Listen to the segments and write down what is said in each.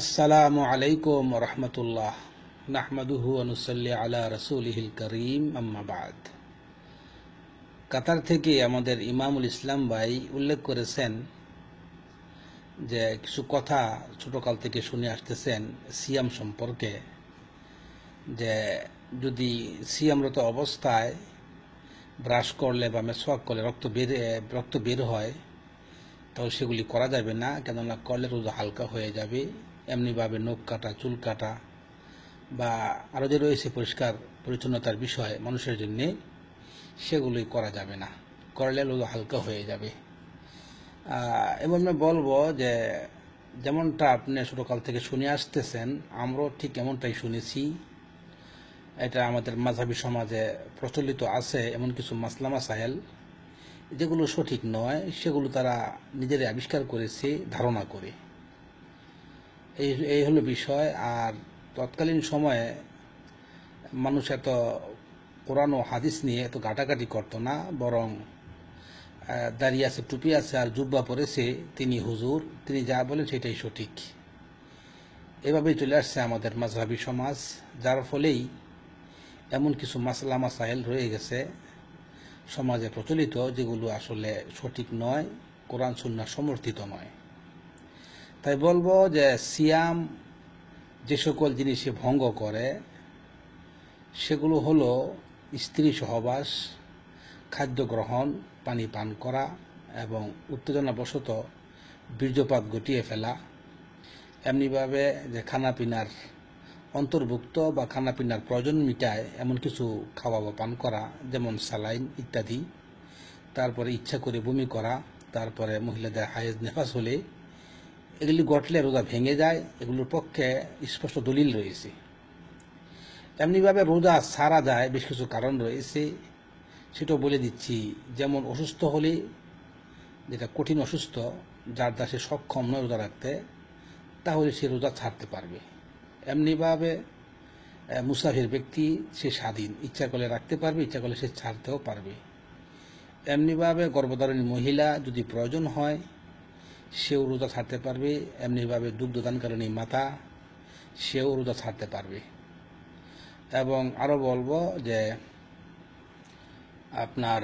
আসসালামু আলাইকুম রহমতুল্লাহ নাহমাদুহু ওয়া নুসাল্লি আলা রাসূলিহিল কারীম আম্মা বাদ। কাতার থেকে আমাদের ইমামুল ইসলাম ভাই উল্লেখ করেছেন যে কিছু কথা ছোটকাল থেকে শুনে আসতেছেন সিয়াম সম্পর্কে, যে যদি সিয়ামরত অবস্থায় ব্রাশ করলে বা মেসওয়াক করলে রক্ত বের হয়, তাহলে সেগুলি করা যাবে না, কেননা করলে রোজা হালকা হয়ে যাবে। এমনিভাবে নখ কাটা, চুল কাটা বা আরও যে রয়েছে পরিষ্কার পরিচ্ছন্নতার বিষয় মানুষের জন্যে, সেগুলোই করা যাবে না, করলে রোজা হালকা হয়ে যাবে। এবং আমি বলবো যে যেমনটা আপনি ছোটোকাল থেকে শুনে আসতেছেন, আমরাও ঠিক এমনটাই শুনেছি। এটা আমাদের মাযহাবী সমাজে প্রচলিত আছে এমন কিছু মাসলা মাসায়েল যেগুলো সঠিক নয়, সেগুলো তারা নিজেরাই আবিষ্কার করেছে ধারণা করে। এই হলো বিষয়। আর তৎকালীন সময়ে মানুষ এত কোরআন ও হাদিস নিয়ে এত ঘাটাঘাটি করতো না, বরং দাঁড়িয়ে আছে, টুপি আছে আর জুব্বা পরেছে, তিনি হুজুর, তিনি যা বলেন সেটাই সঠিক। এভাবেই চলে আসছে আমাদের মাযহাবী সমাজ, যার ফলেই এমন কিছু মাসলা মাসাইল রয়ে গেছে সমাজে প্রচলিত, যেগুলো আসলে সঠিক নয়, কোরআন সুন্নাহ সমর্থিত নয়। তাই বলবো যে সিয়াম যে সকল জিনিসে ভঙ্গ করে সেগুলো হলো স্ত্রী সহবাস, খাদ্য গ্রহণ, পানি পান করা এবং উত্তেজনাবশত বীর্যপাত ঘটিয়ে ফেলা। এমনিভাবে যে খানাপিনার অন্তর্ভুক্ত বা খানাপিনার প্রয়োজন মিটায় এমন কিছু খাওয়া বা পান করা, যেমন স্যালাইন ইত্যাদি। তারপরে ইচ্ছা করে বমি করা, তারপরে মহিলাদের হায়েজ নেফাস হলে এগুলি ঘটলে রোজা ভেঙে যায়। এগুলোর পক্ষে স্পষ্ট দলিল রয়েছে। এমনিভাবে রোজা ছাড়া যায় বেশ কিছু কারণ রয়েছে, সেটাও বলে দিচ্ছি। যেমন অসুস্থ হলে, যেটা কঠিন অসুস্থ, যার দ্বারা সে সক্ষম নয় রোজা রাখতে, তাহলে সে রোজা ছাড়তে পারবে। এমনিভাবে মুসাফির ব্যক্তি, সে স্বাধীন, ইচ্ছা করলে রাখতে পারবে, ইচ্ছা করলে সে ছাড়তেও পারবে। এমনিভাবে গর্ভধারণী মহিলা যদি প্রয়োজন হয় সেও রোজা ছাড়তে পারবে। এমনিভাবে দুগ্ধদানকারণী মাতা, সেও রোজা ছাড়তে পারবে। এবং আরও বলবো যে আপনার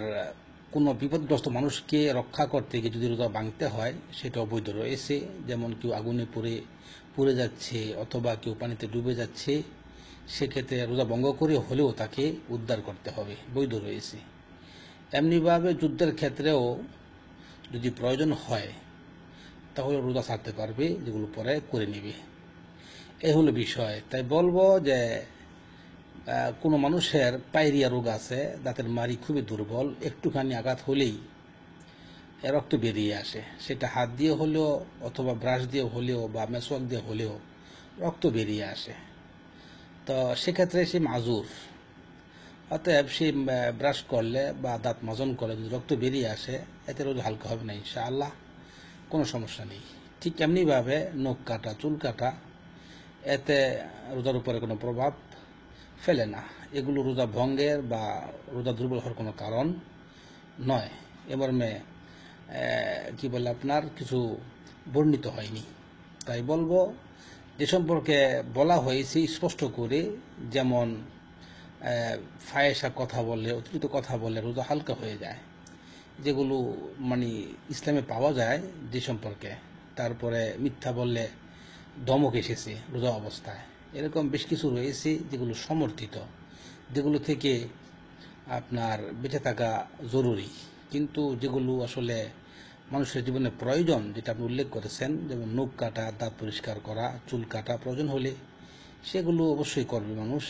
কোনো বিপদগ্রস্ত মানুষকে রক্ষা করতে গিয়ে যদি রোজা ভাঙতে হয়, সেটা অবৈধ রয়েছে। যেমন কেউ আগুনে পুড়ে যাচ্ছে অথবা কেউ পানিতে ডুবে যাচ্ছে, সেক্ষেত্রে রোজা ভঙ্গ করে হলেও তাকে উদ্ধার করতে হবে, বৈধ রয়েছে। এমনিভাবে যুদ্ধের ক্ষেত্রেও যদি প্রয়োজন হয় তাহলে রোজা ছাড়তে পারবে, যেগুলো পরে করে নেবে। এই হলো বিষয়। তাই বলবো যে কোনো মানুষের পায়রিয়া রোগ আছে, দাঁতের মাড়ি খুবই দুর্বল, একটুখানি আঘাত হলেই রক্ত বেরিয়ে আসে, সেটা হাত দিয়ে হলেও অথবা ব্রাশ দিয়ে হলেও বা মেসওয়াক দিয়ে হলেও রক্ত বেরিয়ে আসে। তো সেক্ষেত্রে সে মাজুর। অতএব সে ব্রাশ করলে বা দাঁত মাজন করলে যদি রক্ত বেরিয়ে আসে, এতে রোজা হালকা হবে না ইনশাআল্লাহ, কোনো সমস্যা নেই। ঠিক এমনিভাবে নখ কাটা, চুল কাটা, এতে রোজার উপরে কোনো প্রভাব ফেলে না। এগুলো রোজা ভঙ্গের বা রোজা দুর্বল হওয়ার কোনো কারণ নয়। এ মর্মে কি বলে আপনার কিছু বর্ণিত হয়নি। তাই বলবো যে সম্পর্কে বলা হয়েছে স্পষ্ট করে, যেমন ফায়েসা কথা বললে, অতিরিক্ত কথা বললে রোজা হালকা হয়ে যায়, যেগুলো মানে ইসলামে পাওয়া যায় যে সম্পর্কে। তারপরে মিথ্যা বললে ধমক এসেছে রোজা অবস্থায়, এরকম বেশ কিছু রয়েছে যেগুলো সমর্থিত, যেগুলো থেকে আপনার বেঁচে থাকা জরুরি। কিন্তু যেগুলো আসলে মানুষের জীবনে প্রয়োজন, যেটা আপনি উল্লেখ করেছেন, যেমন নখ কাটা, দাঁত পরিষ্কার করা, চুল কাটা, প্রয়োজন হলে সেগুলো অবশ্যই করবে মানুষ।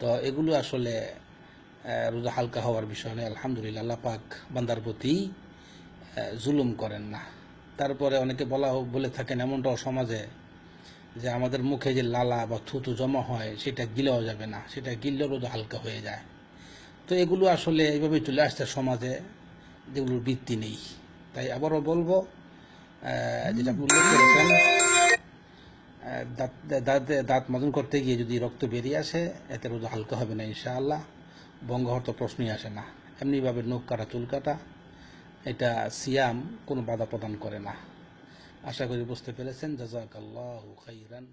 তো এগুলো আসলে রোজা হালকা হওয়ার বিষয় নয়। আলহামদুলিল্লাহ, আল্লাহ পাক বান্দার প্রতি জুলুম করেন না। তারপরে অনেকে বলে থাকেন এমনটাও সমাজে যে আমাদের মুখে যে লালা বা থুতু জমা হয় সেটা গিলেও যাবে না, সেটা গিললেও রোজা হালকা হয়ে যায়। তো এগুলো আসলে এইভাবে চলে আসছে সমাজে, যেগুলোর ভিত্তি নেই। তাই আবারও বলবো, যেটা আপনি উল্লেখ করেছেন, দাঁত মাজন করতে গিয়ে যদি রক্ত বেরিয়ে আসে, এতে রোজা হালকা হবে না ইনশাআল্লাহ, ভঙ্গ হওয়ার তো প্রশ্নই আসে না। এমনিভাবে নখ কাটা, চুল কাটা, এটা সিয়াম কোনো বাধা প্রদান করে না। আশা করি বুঝতে পেরেছেন। জাযাকাল্লাহু খাইরান।